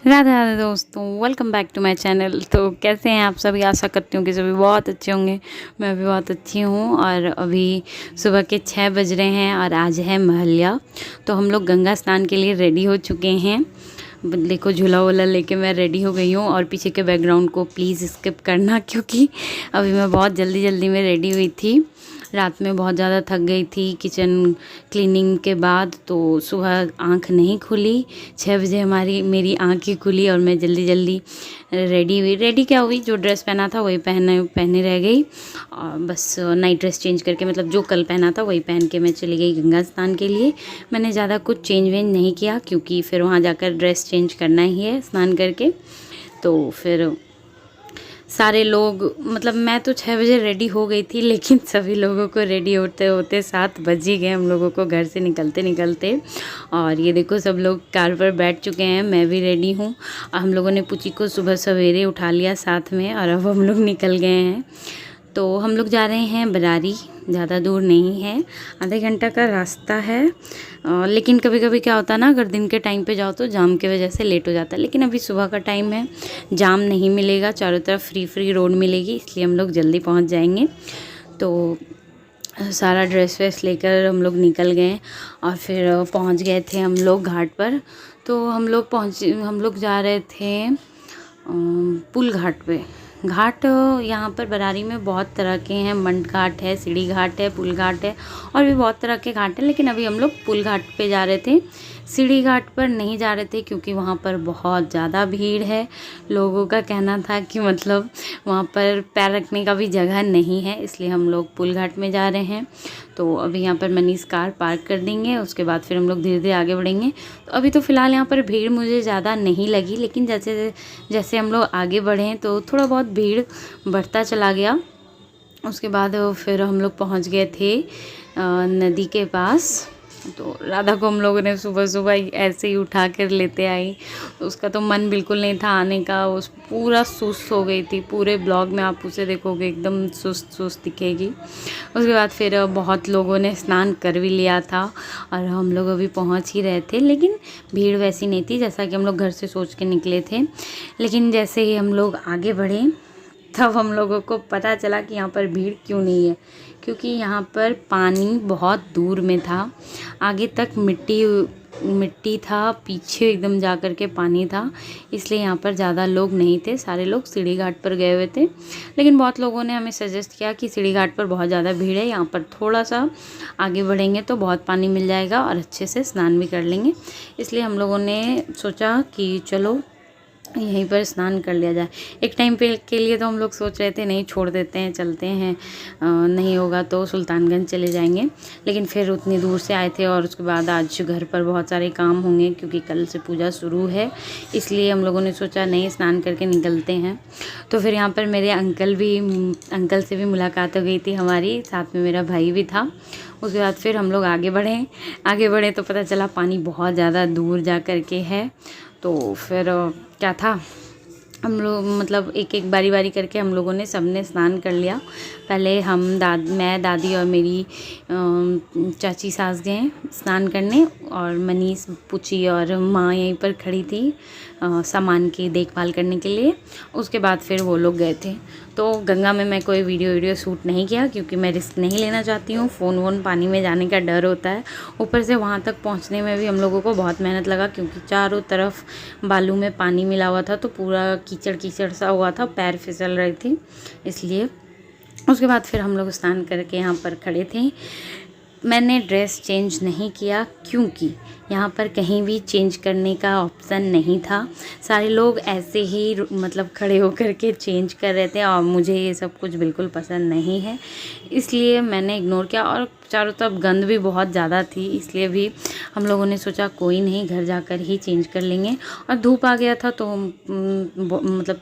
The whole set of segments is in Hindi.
राधे राधे दोस्तों, welcome back to my channel. तो कैसे हैं आप सभी? आशा करती हूँ कि सभी बहुत अच्छे होंगे। मैं भी बहुत अच्छी हूँ। और अभी सुबह के 6 बज रहे हैं और आज है महल्या। तो हम लोग गंगा स्नान के लिए रेडी हो चुके हैं। देखो झूला वूला लेके मैं रेडी हो गई हूँ। और पीछे के बैकग्राउंड को प्लीज़ स्किप करना, क्योंकि अभी मैं बहुत जल्दी जल्दी में रेडी हुई थी। रात में बहुत ज़्यादा थक गई थी किचन क्लीनिंग के बाद, तो सुबह आँख नहीं खुली। 6 बजे मेरी आँखें खुली और मैं जल्दी जल्दी रेडी हुई। रेडी क्या हुई, जो ड्रेस पहना था वही पहने रह गई। और बस नाइट ड्रेस चेंज करके, मतलब जो कल पहना था वही पहन के मैं चली गई गंगा स्नान के लिए। मैंने ज़्यादा कुछ चेंज वेंज नहीं किया, क्योंकि फिर वहाँ जाकर ड्रेस चेंज करना ही है स्नान करके। तो फिर सारे लोग, मतलब मैं तो 6 बजे रेडी हो गई थी, लेकिन सभी लोगों को रेडी होते होते 7 बज ही गए हम लोगों को घर से निकलते निकलते। और ये देखो सब लोग कार पर बैठ चुके हैं, मैं भी रेडी हूँ। हम लोगों ने पूची को सुबह सवेरे उठा लिया साथ में, और अब हम लोग निकल गए हैं। तो हम लोग जा रहे हैं बरारी, ज़्यादा दूर नहीं है, आधे घंटा का रास्ता है। लेकिन कभी कभी क्या होता है ना, अगर दिन के टाइम पे जाओ तो जाम की वजह से लेट हो जाता है। लेकिन अभी सुबह का टाइम है, जाम नहीं मिलेगा, चारों तरफ फ्री रोड मिलेगी, इसलिए हम लोग जल्दी पहुंच जाएंगे। तो सारा ड्रेस वेस लेकर हम लोग निकल गए और फिर पहुंच गए थे हम लोग घाट पर। तो हम लोग जा रहे थे पुल घाट पे। घाट यहाँ पर बरारी में बहुत तरह के हैं, मंड घाट है, सीढ़ी घाट है, पुल घाट है, और भी बहुत तरह के घाट हैं। लेकिन अभी हम लोग पुल घाट पे जा रहे थे, सीढ़ी घाट पर नहीं जा रहे थे, क्योंकि वहाँ पर बहुत ज़्यादा भीड़ है। लोगों का कहना था कि मतलब वहाँ पर पैर रखने का भी जगह नहीं है, इसलिए हम लोग पुल घाट में जा रहे हैं। तो अभी यहाँ पर मनीष कार पार्क कर देंगे, उसके बाद फिर हम लोग धीरे धीरे आगे बढ़ेंगे। तो अभी तो फ़िलहाल यहाँ पर भीड़ मुझे ज़्यादा नहीं लगी, लेकिन जैसे जैसे हम लोग आगे बढ़े तो थोड़ा बहुत भीड़ बढ़ता चला गया। उसके बाद फिर हम लोग पहुँच गए थे नदी के पास। तो राधा को हम लोगों ने सुबह सुबह ऐसे ही उठा कर लेते आई। तो उसका तो मन बिल्कुल नहीं था आने का, उस पूरा सुस्त हो गई थी। पूरे ब्लॉग में आप उसे देखोगे एकदम सुस्त सुस्त दिखेगी। उसके बाद फिर बहुत लोगों ने स्नान कर भी लिया था और हम लोग अभी पहुंच ही रहे थे, लेकिन भीड़ वैसी नहीं थी जैसा कि हम लोग घर से सोच के निकले थे। लेकिन जैसे ही हम लोग आगे बढ़े तब हम लोगों को पता चला कि यहाँ पर भीड़ क्यों नहीं है, क्योंकि यहाँ पर पानी बहुत दूर में था, आगे तक मिट्टी था, पीछे एकदम जा कर के पानी था, इसलिए यहाँ पर ज़्यादा लोग नहीं थे। सारे लोग सीढ़ी घाट पर गए हुए थे। लेकिन बहुत लोगों ने हमें सजेस्ट किया कि सीढ़ी घाट पर बहुत ज़्यादा भीड़ है, यहाँ पर थोड़ा सा आगे बढ़ेंगे तो बहुत पानी मिल जाएगा और अच्छे से स्नान भी कर लेंगे। इसलिए हम लोगों ने सोचा कि चलो यहीं पर स्नान कर लिया जाए। एक टाइम पे के लिए तो हम लोग सोच रहे थे नहीं, छोड़ देते हैं, चलते हैं, नहीं होगा तो सुल्तानगंज चले जाएंगे। लेकिन फिर उतनी दूर से आए थे और उसके बाद आज घर पर बहुत सारे काम होंगे, क्योंकि कल से पूजा शुरू है, इसलिए हम लोगों ने सोचा नहीं, स्नान करके निकलते हैं। तो फिर यहाँ पर मेरे अंकल से भी मुलाकात हो गई थी हमारी, साथ में मेरा भाई भी था। उसके बाद फिर हम लोग आगे बढ़े तो पता चला पानी बहुत ज़्यादा दूर जा कर के है। तो फिर क्या था, हम लोग मतलब एक एक बारी करके हम लोगों ने सबने स्नान कर लिया। पहले मैं, दादी और मेरी चाची सास गए स्नान करने, और मनीष, पुची और माँ यहीं पर खड़ी थी सामान की देखभाल करने के लिए। उसके बाद फिर वो लोग गए थे। तो गंगा में मैं कोई वीडियो शूट नहीं किया, क्योंकि मैं रिस्क नहीं लेना चाहती हूँ। फ़ोन वोन पानी में जाने का डर होता है। ऊपर से वहाँ तक पहुँचने में भी हम लोगों को बहुत मेहनत लगा, क्योंकि चारों तरफ बालू में पानी मिला हुआ था, तो पूरा कीचड़ कीचड़ सा हुआ था, पैर फिसल रही थी, इसलिए। उसके बाद फिर हम लोग स्नान करके यहाँ पर खड़े थे। मैंने ड्रेस चेंज नहीं किया, क्योंकि यहाँ पर कहीं भी चेंज करने का ऑप्शन नहीं था। सारे लोग ऐसे ही मतलब खड़े होकर के चेंज कर रहे थे, और मुझे ये सब कुछ बिल्कुल पसंद नहीं है, इसलिए मैंने इग्नोर किया। और चारों तरफ गंद भी बहुत ज़्यादा थी, इसलिए भी हम लोगों ने सोचा कोई नहीं, घर जाकर ही चेंज कर लेंगे। और धूप आ गया था तो मतलब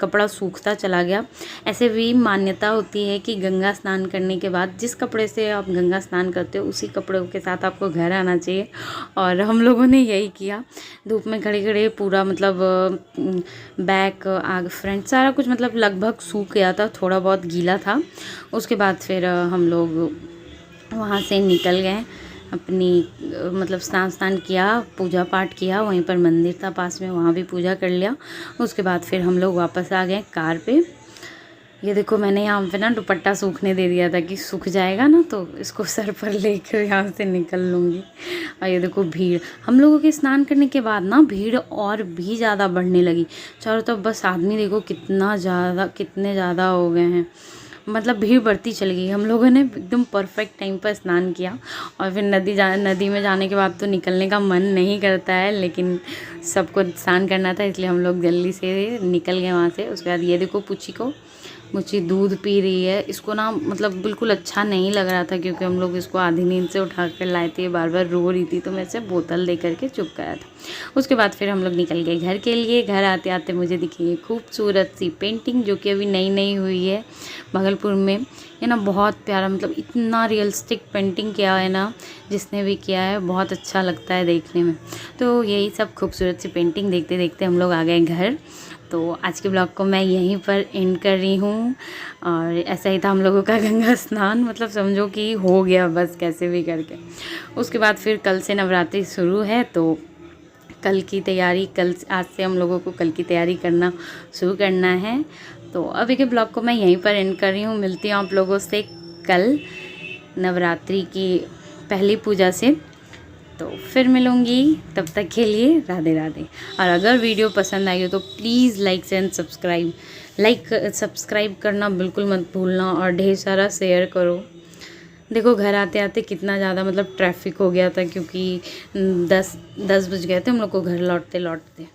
कपड़ा सूखता चला गया। ऐसे भी मान्यता होती है कि गंगा स्नान करने के बाद जिस कपड़े से आप गंगा स्नान करते हो उसी कपड़ों के साथ आपको घर आना चाहिए, और हम लोगों ने यही किया। धूप में खड़े खड़े पूरा मतलब बैक आग फ्रंट सारा कुछ मतलब लगभग सूख गया था, थोड़ा बहुत गीला था। उसके बाद फिर हम लोग वहाँ से निकल गए अपनी मतलब स्नान किया, पूजा पाठ किया, वहीं पर मंदिर था पास में, वहाँ भी पूजा कर लिया। उसके बाद फिर हम लोग वापस आ गए कार पे। ये देखो मैंने यहाँ पे ना दुपट्टा सूखने दे दिया था कि सूख जाएगा ना तो इसको सर पर लेकर यहाँ से निकल लूँगी। और ये देखो भीड़, हम लोगों के स्नान करने के बाद ना भीड़ और भी ज़्यादा बढ़ने लगी चारों तरफ। बस आदमी देखो कितने ज़्यादा हो गए हैं, मतलब भीड़ बढ़ती चली गई। हम लोगों ने एकदम परफेक्ट टाइम पर स्नान किया और फिर नदी में जाने के बाद तो निकलने का मन नहीं करता है, लेकिन सबको स्नान करना था इसलिए हम लोग जल्दी से निकल गए वहाँ से। उसके बाद ये देखो मुच्ची दूध पी रही है। इसको ना मतलब बिल्कुल अच्छा नहीं लग रहा था क्योंकि हम लोग इसको आधी नींद से उठा कर लाए थे, बार बार रो रही थी, तो मैं इसे बोतल दे करके चुप कराया था। उसके बाद फिर हम लोग निकल गए घर के लिए। घर आते आते मुझे दिखी ये खूबसूरत सी पेंटिंग जो कि अभी नई हुई है भागलपुर में। ये ना बहुत प्यारा, मतलब इतना रियलिस्टिक पेंटिंग किया है ना, जिसने भी किया है बहुत अच्छा लगता है देखने में। तो यही सब खूबसूरत सी पेंटिंग देखते देखते हम लोग आ गए घर। तो आज के ब्लॉग को मैं यहीं पर एंड कर रही हूँ। और ऐसा ही था हम लोगों का गंगा स्नान, मतलब समझो कि हो गया बस कैसे भी करके। उसके बाद फिर कल से नवरात्रि शुरू है, तो कल की तैयारी, आज से हम लोगों को कल की तैयारी करना शुरू करना है। तो अभी के ब्लॉग को मैं यहीं पर एंड कर रही हूँ। मिलती हूँ आप लोगों से कल नवरात्रि की पहली पूजा से, तो फिर मिलूँगी। तब तक के लिए राधे राधे। और अगर वीडियो पसंद आई हो तो प्लीज़ लाइक एंड सब्सक्राइब करना बिल्कुल मत भूलना, और ढेर सारा शेयर करो। देखो घर आते आते कितना ज़्यादा मतलब ट्रैफिक हो गया था, क्योंकि 10 बज गए थे हम लोग को घर लौटते।